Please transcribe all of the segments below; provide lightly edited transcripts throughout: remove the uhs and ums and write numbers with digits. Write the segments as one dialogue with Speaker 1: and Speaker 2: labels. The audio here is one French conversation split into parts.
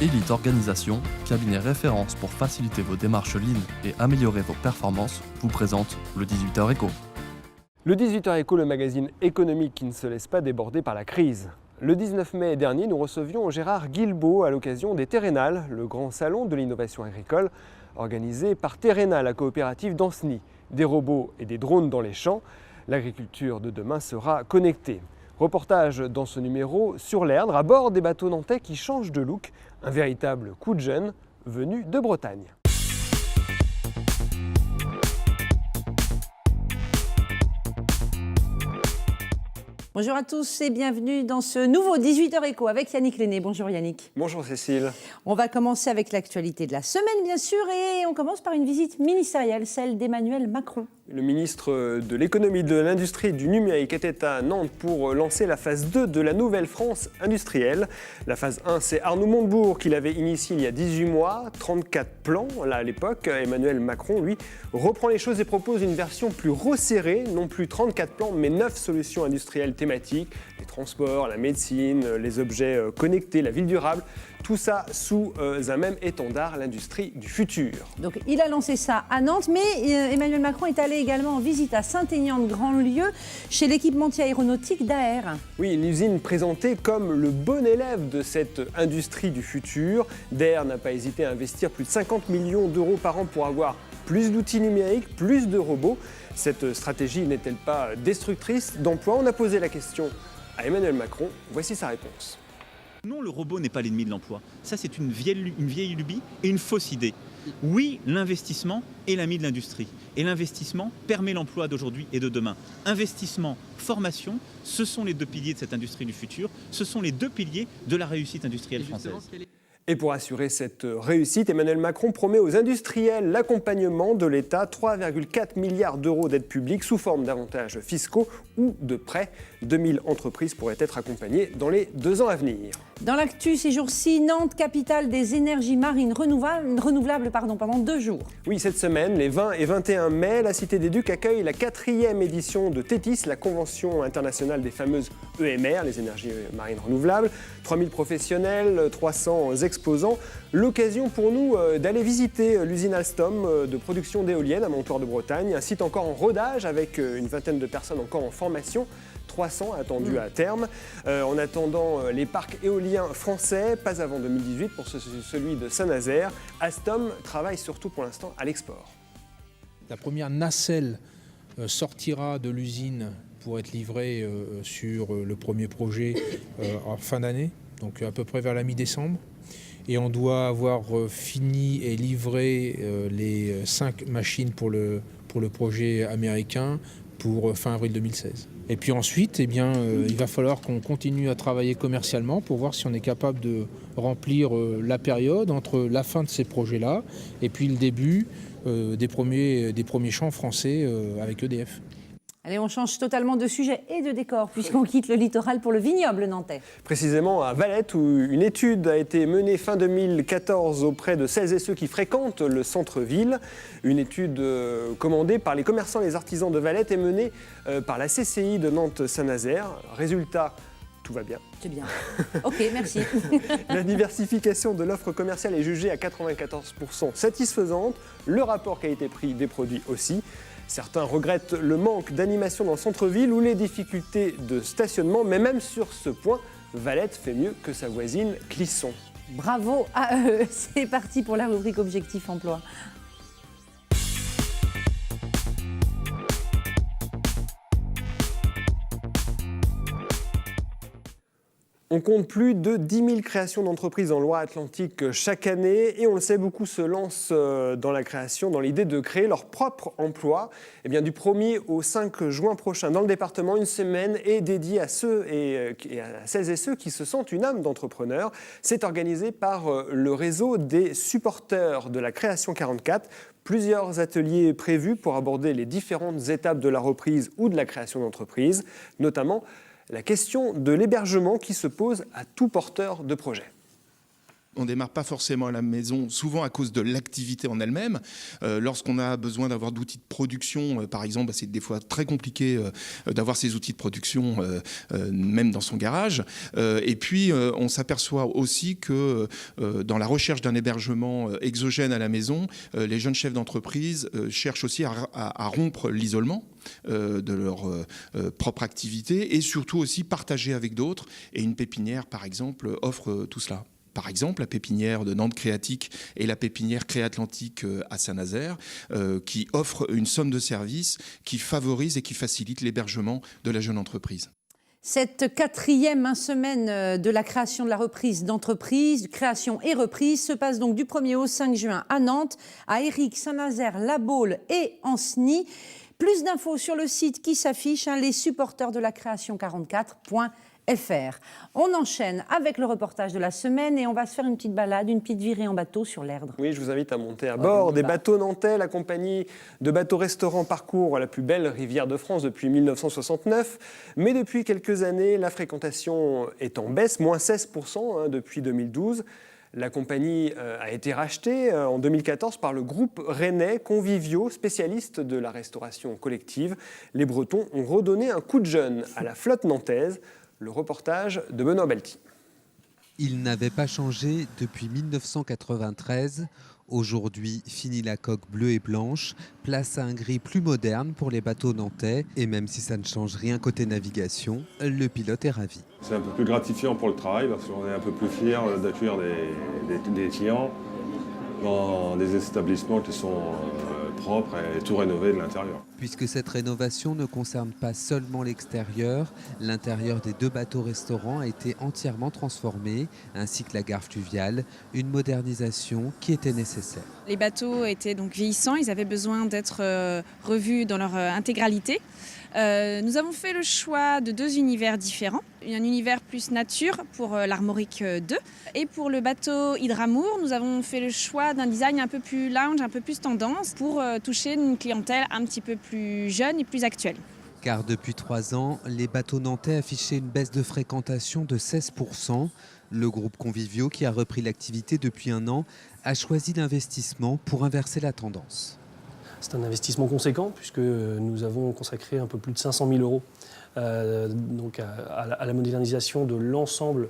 Speaker 1: Elite Organisation, cabinet référence pour faciliter vos démarches lean et améliorer vos performances, vous présente le 18h Éco.
Speaker 2: Le 18h Éco, le magazine économique qui ne se laisse pas déborder par la crise. Le 19 mai dernier, nous recevions Gérard Guilbeault à l'occasion des Terrénales, le grand salon de l'innovation agricole, organisé par Terrena, la coopérative d'Ancenis. Des robots et des drones dans les champs, l'agriculture de demain sera connectée. Reportage dans ce numéro sur l'Erdre, à bord des bateaux nantais qui changent de look, un véritable coup de jeune venu de Bretagne.
Speaker 3: Bonjour à tous et bienvenue dans ce nouveau 18h Éco avec Yannick Lenné. Bonjour Yannick.
Speaker 2: Bonjour Cécile.
Speaker 3: On va commencer avec l'actualité de la semaine bien sûr et on commence par une visite ministérielle, celle d'Emmanuel Macron.
Speaker 2: Le ministre de l'économie, de l'industrie et du numérique était à Nantes pour lancer la phase 2 de la nouvelle France industrielle. La phase 1, c'est Arnaud Montebourg qui l'avait initiée il y a 18 mois, 34 plans là, à l'époque. Emmanuel Macron, lui, reprend les choses et propose une version plus resserrée, non plus 34 plans, mais 9 solutions industrielles thématiques, les transports, la médecine, les objets connectés, la ville durable. Tout ça sous un même étendard, l'industrie du futur.
Speaker 3: Donc il a lancé ça à Nantes, mais Emmanuel Macron est allé également en visite à Saint-Aignan-de-Grandlieu, chez l'équipementier aéronautique d'AER.
Speaker 2: Oui, une usine présentée comme le bon élève de cette industrie du futur. DAER n'a pas hésité à investir plus de 50 millions d'euros par an pour avoir plus d'outils numériques, plus de robots. Cette stratégie n'est-elle pas destructrice d'emplois? On a posé la question à Emmanuel Macron. Voici sa réponse.
Speaker 4: Non, le robot n'est pas l'ennemi de l'emploi. Ça, c'est une vieille lubie et une fausse idée. Oui, l'investissement est l'ami de l'industrie. Et l'investissement permet l'emploi d'aujourd'hui et de demain. Investissement, formation, ce sont les deux piliers de cette industrie du futur. Ce sont les deux piliers de la réussite industrielle française.
Speaker 2: Et pour assurer cette réussite, Emmanuel Macron promet aux industriels l'accompagnement de l'État, 3,4 milliards d'euros d'aides publiques sous forme d'avantages fiscaux ou de prêts. 2000 entreprises pourraient être accompagnées dans les 2 ans à venir.
Speaker 3: Dans l'actu ces jours-ci, Nantes, capitale des énergies marines renouvelables pendant 2 jours.
Speaker 2: Oui, cette semaine, les 20 et 21 mai, la Cité des Ducs accueille la 4e édition de TETIS, la Convention internationale des fameuses EMR, les énergies marines renouvelables. 3000 professionnels, 300 exposants. L'occasion pour nous d'aller visiter l'usine Alstom de production d'éoliennes à Montoire de Bretagne, un site encore en rodage avec une vingtaine de personnes encore en formation. 300 attendus à terme. En attendant les parcs éoliens français, pas avant 2018 pour celui de Saint-Nazaire. Alstom travaille surtout pour l'instant à l'export.
Speaker 5: La première nacelle sortira de l'usine pour être livrée sur le premier projet en fin d'année, donc à peu près vers la mi-décembre. Et on doit avoir fini et livré les 5 machines pour le projet américain pour fin avril 2016. Et puis ensuite, il va falloir qu'on continue à travailler commercialement pour voir si on est capable de remplir la période entre la fin de ces projets-là et puis le début des premiers champs français avec EDF.
Speaker 3: Allez, on change totalement de sujet et de décor puisqu'on quitte le littoral pour le vignoble nantais.
Speaker 2: Précisément à Valette, où une étude a été menée fin 2014 auprès de celles et ceux qui fréquentent le centre-ville. Une étude commandée par les commerçants et les artisans de Valette et menée par la CCI de Nantes-Saint-Nazaire. Résultat, tout va bien.
Speaker 3: C'est bien. Ok, merci.
Speaker 2: La diversification de l'offre commerciale est jugée à 94% satisfaisante. Le rapport qualité prix des produits aussi. Certains regrettent le manque d'animation dans le centre-ville ou les difficultés de stationnement, mais même sur ce point, Valette fait mieux que sa voisine Clisson.
Speaker 3: Bravo à eux. C'est parti pour la rubrique Objectif Emploi.
Speaker 2: On compte plus de 10 000 créations d'entreprises en Loire-Atlantique chaque année et on le sait, beaucoup se lancent dans la création, dans l'idée de créer leur propre emploi. Et bien, du 1er au 5 juin prochain, dans le département, une semaine est dédiée à ceux et à celles et ceux qui se sentent une âme d'entrepreneur. C'est organisé par le réseau des supporters de la création 44. Plusieurs ateliers prévus pour aborder les différentes étapes de la reprise ou de la création d'entreprise, notamment la question de l'hébergement qui se pose à tout porteur de projet.
Speaker 6: On ne démarre pas forcément à la maison, souvent à cause de l'activité en elle-même. Lorsqu'on a besoin d'avoir d'outils de production, par exemple, c'est des fois très compliqué d'avoir ces outils de production, même dans son garage. Et puis, on s'aperçoit aussi que dans la recherche d'un hébergement exogène à la maison, les jeunes chefs d'entreprise cherchent aussi à rompre l'isolement de leur propre activité et surtout aussi partager avec d'autres. Et une pépinière, par exemple, offre tout cela. Par exemple, la pépinière de Nantes Créatique et la pépinière Créatlantique à Saint-Nazaire, qui offrent une somme de services qui favorise et qui facilite l'hébergement de la jeune entreprise.
Speaker 3: Cette 4e semaine de la création de la reprise d'entreprise, création et reprise, se passe donc du 1er au 5 juin à Nantes, à Éric, Saint-Nazaire, La Baule et Ancenis. Plus d'infos sur le site qui s'affiche, les supporters de la création 44.fr. On enchaîne avec le reportage de la semaine et on va se faire une petite balade, une petite virée en bateau sur l'Erdre.
Speaker 2: Oui, je vous invite à monter à bord des bateaux nantais. La compagnie de bateaux-restaurants parcourt la plus belle rivière de France depuis 1969. Mais depuis quelques années, la fréquentation est en baisse, moins 16% depuis 2012. La compagnie a été rachetée en 2014 par le groupe rennais Convivio, spécialiste de la restauration collective. Les Bretons ont redonné un coup de jeune à la flotte nantaise. Le reportage de Benoît Balti.
Speaker 7: Il n'avait pas changé depuis 1993. Aujourd'hui, fini la coque bleue et blanche, place à un gris plus moderne pour les bateaux nantais. Et même si ça ne change rien côté navigation, le pilote est ravi.
Speaker 8: C'est un peu plus gratifiant pour le travail parce qu'on est un peu plus fiers d'accueillir des clients dans des établissements qui sont propres et tout rénovés de l'intérieur.
Speaker 7: Puisque cette rénovation ne concerne pas seulement l'extérieur, l'intérieur des 2 bateaux-restaurants a été entièrement transformé, ainsi que la gare fluviale, une modernisation qui était nécessaire.
Speaker 9: Les bateaux étaient donc vieillissants, ils avaient besoin d'être revus dans leur intégralité. Nous avons fait le choix de 2 univers différents. Un univers plus nature pour l'Armorique 2. Et pour le bateau Hydramour, nous avons fait le choix d'un design un peu plus lounge, un peu plus tendance pour toucher une clientèle un petit peu plus jeune et plus actuelle.
Speaker 7: Car depuis 3 ans, les bateaux nantais affichaient une baisse de fréquentation de 16%. Le groupe Convivio, qui a repris l'activité depuis 1 an, a choisi l'investissement pour inverser la tendance.
Speaker 10: C'est un investissement conséquent puisque nous avons consacré un peu plus de 500 000 euros donc à la modernisation de l'ensemble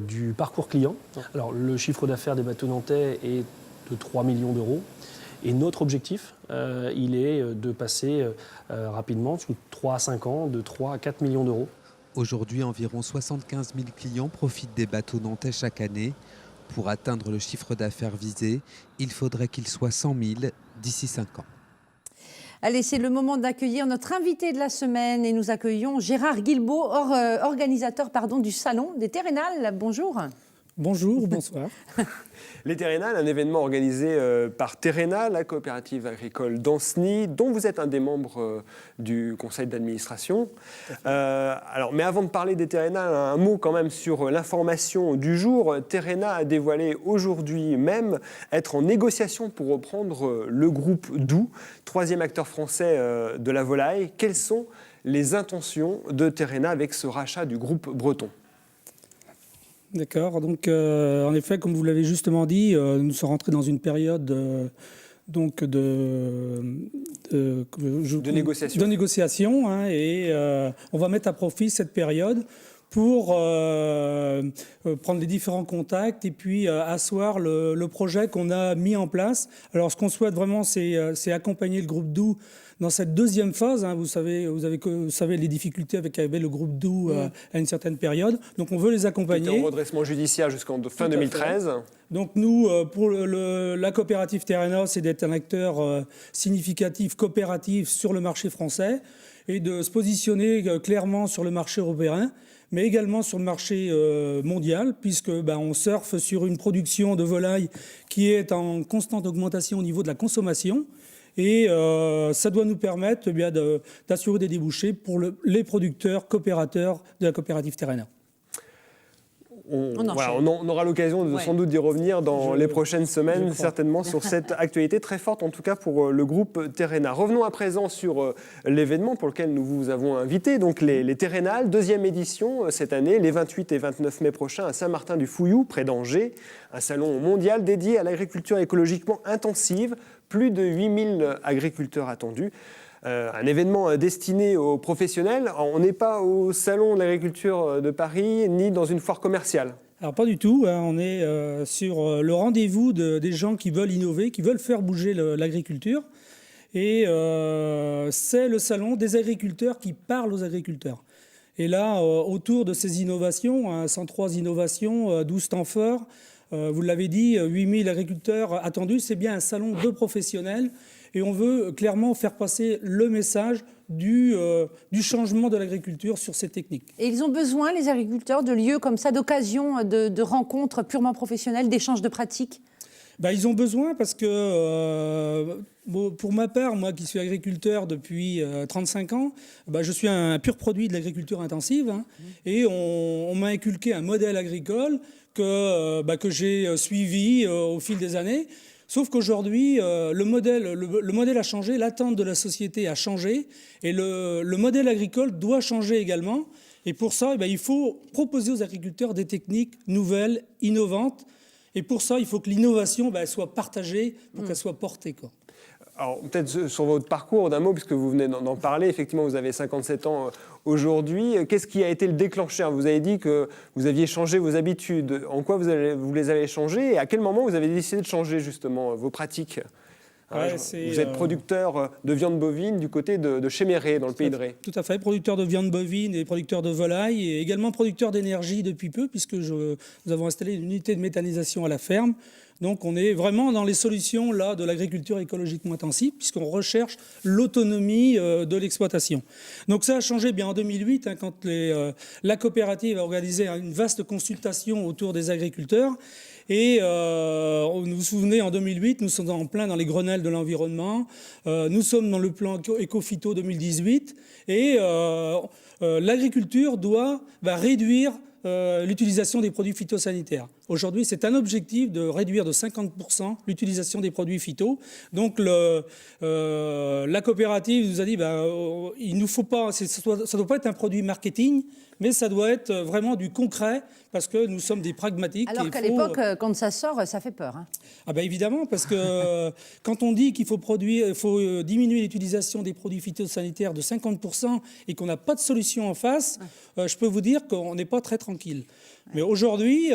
Speaker 10: du parcours client. Alors, le chiffre d'affaires des bateaux nantais est de 3 millions d'euros et notre objectif, il est de passer rapidement, sous 3 à 5 ans, de 3 à 4 millions d'euros.
Speaker 7: Aujourd'hui, environ 75 000 clients profitent des bateaux nantais chaque année. Pour atteindre le chiffre d'affaires visé, il faudrait qu'il soit 100 000 d'ici 5 ans.
Speaker 3: Allez, c'est le moment d'accueillir notre invité de la semaine et nous accueillons Gérard Guilbault, organisateur du Salon des Terrénales. Bonjour.
Speaker 11: Bonjour, bonsoir.
Speaker 2: Les Terrénales, un événement organisé par Terrena, la coopérative agricole d'Ancenis, dont vous êtes un des membres du conseil d'administration. Mais avant de parler des Terrénales, un mot quand même sur l'information du jour. Terrena a dévoilé aujourd'hui même être en négociation pour reprendre le groupe Doux, 3e acteur français de la volaille. Quelles sont les intentions de Terrena avec ce rachat du groupe breton ?
Speaker 11: D'accord, donc en effet, comme vous l'avez justement dit, nous sommes rentrés dans une période de négociation et on va mettre à profit cette période pour prendre les différents contacts et puis asseoir le projet qu'on a mis en place. Alors ce qu'on souhaite vraiment, c'est accompagner le groupe Doux dans cette 2e phase. Vous savez les difficultés avec le groupe Doux à une certaine période. Donc on veut les accompagner.
Speaker 2: C'était en redressement judiciaire jusqu'en fin 2013.
Speaker 11: Donc nous, pour la coopérative Terrena, c'est d'être un acteur significatif, coopératif sur le marché français et de se positionner clairement sur le marché européen, mais également sur le marché mondial, puisque on surfe sur une production de volailles qui est en constante augmentation au niveau de la consommation. Et ça doit nous permettre d'assurer des débouchés pour les producteurs coopérateurs de la coopérative Terrena.
Speaker 2: on aura l'occasion sans doute d'y revenir dans les prochaines semaines, certainement, sur cette actualité très forte, en tout cas pour le groupe Terrena. Revenons à présent sur l'événement pour lequel nous vous avons invité, donc les Terrenales, 2e édition cette année, les 28 et 29 mai prochains à Saint-Martin-du-Fouillou, près d'Angers, un salon mondial dédié à l'agriculture écologiquement intensive, plus de 8000 agriculteurs attendus. Un événement destiné aux professionnels. On n'est pas au Salon de l'agriculture de Paris, ni dans une foire commerciale.
Speaker 11: Alors pas du tout, hein. On est sur le rendez-vous des gens qui veulent innover, qui veulent faire bouger l'agriculture. Et c'est le salon des agriculteurs qui parlent aux agriculteurs. Et là, autour de ces innovations, 103 innovations, 12 temps forts, vous l'avez dit, 8000 agriculteurs attendus, c'est bien un salon de professionnels. Et on veut clairement faire passer le message du changement de l'agriculture sur ces techniques.
Speaker 3: Et ils ont besoin, les agriculteurs, de lieux comme ça, d'occasions, de rencontres purement professionnelles, d'échanges de pratiques?
Speaker 11: Ils ont besoin parce que, pour ma part, moi qui suis agriculteur depuis 35 ans, je suis un pur produit de l'agriculture intensive. Hein, et on m'a inculqué un modèle agricole que j'ai suivi au fil des années. Sauf qu'aujourd'hui, le modèle a changé, l'attente de la société a changé, et le modèle agricole doit changer également. Et pour ça, il faut proposer aux agriculteurs des techniques nouvelles, innovantes. Et pour ça, il faut que l'innovation soit partagée pour qu'elle soit portée, quoi.
Speaker 2: Alors, peut-être sur votre parcours, d'un mot, puisque vous venez d'en parler, effectivement, vous avez 57 ans aujourd'hui. Qu'est-ce qui a été le déclencheur? Vous avez dit que vous aviez changé vos habitudes. En quoi vous les avez changées? Et à quel moment vous avez décidé de changer, justement, vos pratiques? Vous êtes producteur de viande bovine du côté de Chéméré, dans le pays de Ré.
Speaker 11: Tout à fait, producteur de viande bovine et producteur de volaille, et également producteur d'énergie depuis peu, puisque nous avons installé une unité de méthanisation à la ferme. Donc on est vraiment dans les solutions là, de l'agriculture écologiquement intensive, puisqu'on recherche l'autonomie de l'exploitation. Donc ça a changé bien en 2008, hein, quand la coopérative a organisé une vaste consultation autour des agriculteurs. Et vous vous souvenez, en 2008, nous sommes en plein dans les Grenelles de l'environnement. Nous sommes dans le plan Éco-Phyto 2018. Et l'agriculture doit réduire l'utilisation des produits phytosanitaires. Aujourd'hui, c'est un objectif de réduire de 50% l'utilisation des produits phyto. Donc la coopérative nous a dit il nous faut pas, ça doit pas être un produit marketing, mais ça doit être vraiment du concret, parce que nous sommes des pragmatiques.
Speaker 3: Alors qu'à l'époque, quand ça sort, ça fait peur. Hein.
Speaker 11: Évidemment, parce que quand on dit qu'il faut diminuer l'utilisation des produits phytosanitaires de 50% et qu'on n'a pas de solution en face, je peux vous dire qu'on n'est pas très tranquille. Mais aujourd'hui,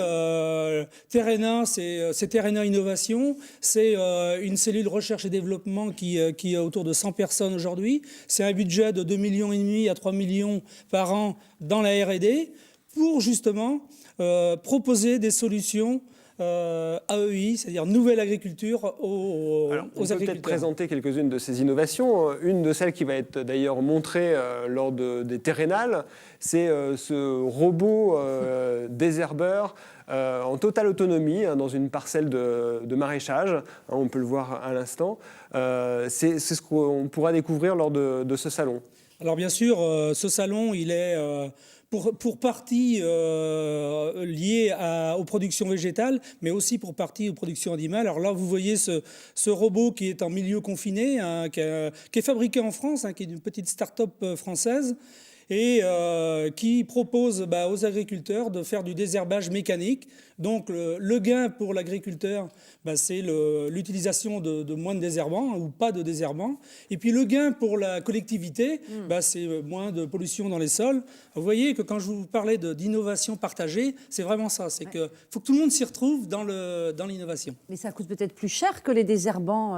Speaker 11: Terrena, c'est Terrena Innovation, c'est une cellule recherche et développement qui est autour de 100 personnes aujourd'hui. C'est un budget de 2,5 millions à 3 millions par an dans la R&D pour justement proposer des solutions AEI, c'est-à-dire nouvelle agriculture aux agriculteurs.
Speaker 2: On peut peut-être présenter quelques-unes de ces innovations. Une de celles qui va être d'ailleurs montrée lors des Terrenales, c'est ce robot désherbeur en totale autonomie dans une parcelle de maraîchage. On peut le voir à l'instant. C'est ce qu'on pourra découvrir lors de ce salon.
Speaker 11: Alors bien sûr, ce salon, il est pour partie lié aux productions végétales, mais aussi pour partie aux productions animales. Alors là, vous voyez ce robot qui est en milieu confiné, hein, qui est fabriqué en France, hein, qui est une petite start-up française, et qui propose aux agriculteurs de faire du désherbage mécanique. Donc le gain pour l'agriculteur, c'est l'utilisation de moins de désherbants, ou pas de désherbants. Et puis le gain pour la collectivité, c'est moins de pollution dans les sols. Vous voyez que quand je vous parlais d'innovation partagée, c'est vraiment ça. C'est qu'il faut que tout le monde s'y retrouve dans l'innovation.
Speaker 3: Mais ça coûte peut-être plus cher que les désherbants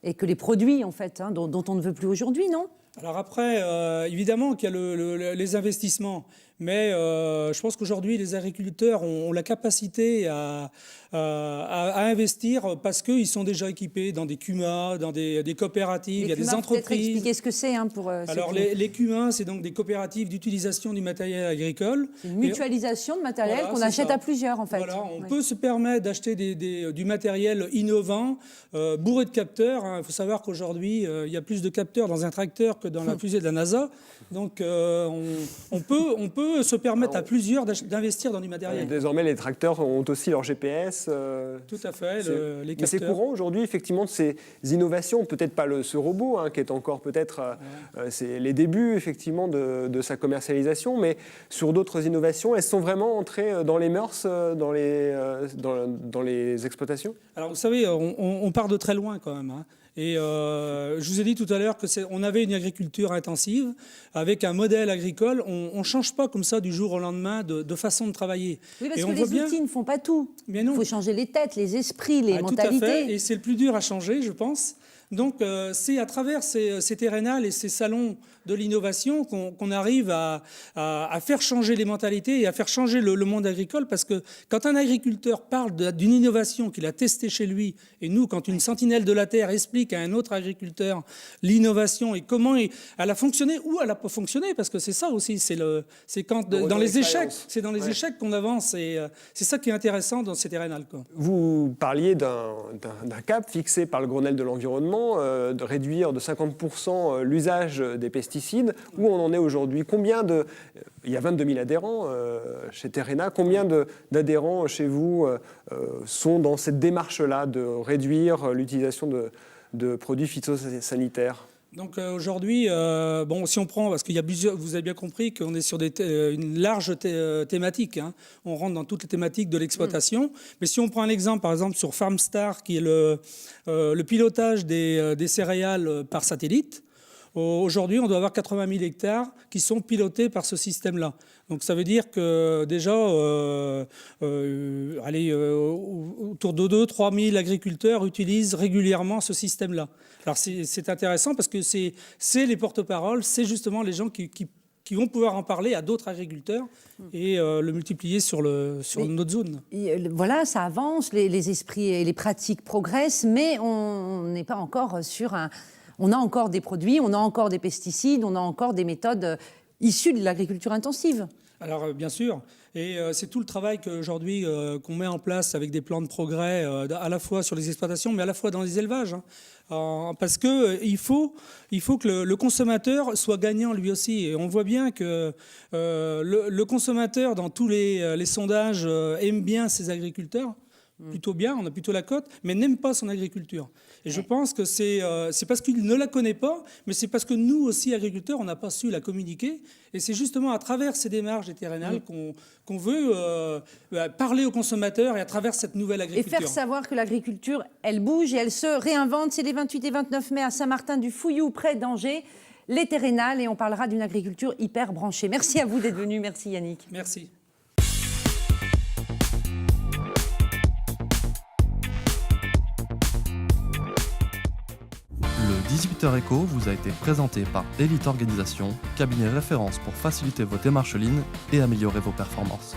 Speaker 3: et que les produits, en fait, hein, dont on ne veut plus aujourd'hui, non ?
Speaker 11: Alors après, évidemment qu'il y a les investissements, mais je pense qu'aujourd'hui, les agriculteurs ont la capacité à investir parce qu'ils sont déjà équipés dans des CUMA, dans des coopératives, il y a des entreprises.
Speaker 3: Peut-être expliquer ce que c'est pour
Speaker 11: Alors les CUMA, c'est donc des coopératives d'utilisation du matériel agricole.
Speaker 3: C'est une mutualisation de matériel qu'on achète à plusieurs, en fait.
Speaker 11: Voilà, on peut se permettre d'acheter du matériel innovant, bourré de capteurs. Il faut savoir qu'aujourd'hui, il y a plus de capteurs dans un tracteur que dans la fusée de la NASA. Donc on peut peut se permettre à plusieurs d'investir dans du matériel.
Speaker 2: Désormais, les tracteurs ont aussi leur GPS.
Speaker 11: Tout à fait, les capteurs.
Speaker 2: Mais c'est courant aujourd'hui, effectivement, de ces innovations. Peut-être pas ce robot, qui est encore peut-être c'est les débuts, effectivement, de sa commercialisation, mais sur d'autres innovations, elles sont vraiment entrées dans les mœurs, dans les exploitations?
Speaker 11: Alors, vous savez, on part de très loin quand même. Et je vous ai dit tout à l'heure qu'on avait une agriculture intensive avec un modèle agricole. On ne change pas comme ça du jour au lendemain de façon de travailler.
Speaker 3: Oui, parce que les outils ne font pas tout. Il faut changer les têtes, les esprits, les mentalités.
Speaker 11: Tout à fait, et c'est le plus dur à changer, je pense. Donc c'est à travers ces terrénales et ces salons de l'innovation qu'on arrive à faire changer les mentalités et à faire changer le monde agricole, parce que quand un agriculteur parle d'une innovation qu'il a testée chez lui, et nous, quand une sentinelle de la Terre explique à un autre agriculteur l'innovation et comment elle a fonctionné ou elle n'a pas fonctionné, parce que c'est ça aussi, c'est quand dans les échecs, c'est dans les échecs qu'on avance, et c'est ça qui est intéressant dans ces terrénales, quoi.
Speaker 2: Vous parliez d'un cap fixé par le Grenelle de l'environnement, de réduire de 50% l'usage des pesticides. Où on en est aujourd'hui? Il y a 22 000 adhérents chez Terrena. Combien d'adhérents chez vous sont dans cette démarche-là de réduire l'utilisation de produits phytosanitaires?
Speaker 11: Donc aujourd'hui, si on prend, parce qu'il y a vous avez bien compris qu'on est sur une large thématique, on rentre dans toutes les thématiques de l'exploitation, mais si on prend un exemple, par exemple, sur FarmStar, qui est le pilotage des céréales par satellite, aujourd'hui, on doit avoir 80 000 hectares qui sont pilotés par ce système-là. Donc ça veut dire que déjà, autour de 2-3 000 agriculteurs utilisent régulièrement ce système-là. Alors c'est intéressant parce que c'est les porte-paroles, c'est justement les gens qui vont pouvoir en parler à d'autres agriculteurs et le multiplier sur notre zone.
Speaker 3: Voilà, ça avance, les esprits et les pratiques progressent, mais on n'est pas encore sur un... On a encore des produits, on a encore des pesticides, on a encore des méthodes issues de l'agriculture intensive.
Speaker 11: Alors bien sûr, et c'est tout le travail qu'aujourd'hui qu'on met en place avec des plans de progrès à la fois sur les exploitations, mais à la fois dans les élevages. Parce qu'il faut que le consommateur soit gagnant lui aussi. Et on voit bien que le consommateur, dans tous les sondages, aime bien ses agriculteurs. Plutôt bien, on a plutôt la cote, mais n'aime pas son agriculture. Et je pense que c'est parce qu'il ne la connaît pas, mais c'est parce que nous aussi, agriculteurs, on n'a pas su la communiquer. Et c'est justement à travers ces démarches des terrénales qu'on veut parler aux consommateurs et à travers cette nouvelle agriculture.
Speaker 3: Et faire savoir que l'agriculture, elle bouge et elle se réinvente. C'est les 28 et 29 mai à Saint-Martin-du-Fouillou, près d'Angers, les terrénales, et on parlera d'une agriculture hyper branchée. Merci à vous d'être venu. Merci Yannick.
Speaker 11: Merci.
Speaker 1: Le 18h Éco vous a été présenté par Elite Organisation, cabinet référence pour faciliter vos démarches lignes et améliorer vos performances.